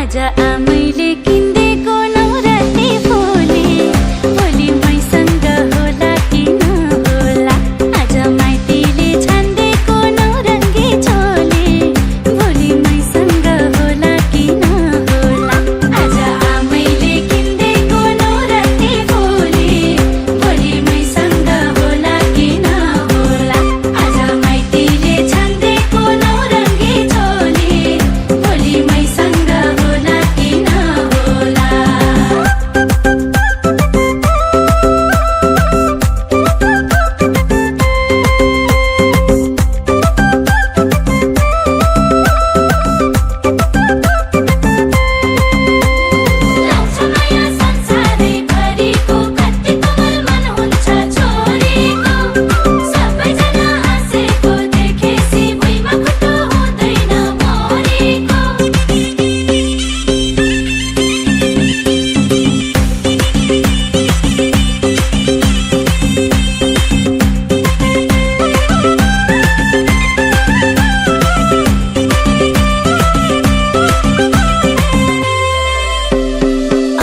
आज आमैले किन्देको नौरत्ने फुली भोलि मैसँग होला कि नहोला। आज माइतीले छान्देको नौरङ्गी चोली भोलि मैसँग होला कि नहोला। आज आमैले किन्देको नौरत्ने फुली भोलि मैसँग होला कि नहोला। आज माइतीले छान्देको नौरङ्गी चोली भोलि मैसँग होला कि नहोला। लाग्छ माया संसारैभरिको कति कोमल मन हुन्छ छोरीको। सबैजना हाँसेको देखेसी भुइँमा खुट्टो हुँदैन मरेको।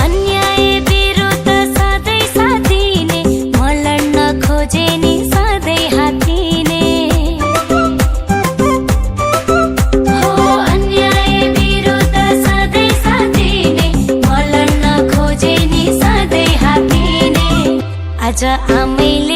अन्याय विरुद्ध सधैँ साथिने म लड्न खोजे नि सधैँ हात्तिने। हो अन्याय विरुद्ध सधैँ साथिने म लड्न खोजे नि सधैँ हात्तिने। आज आमैले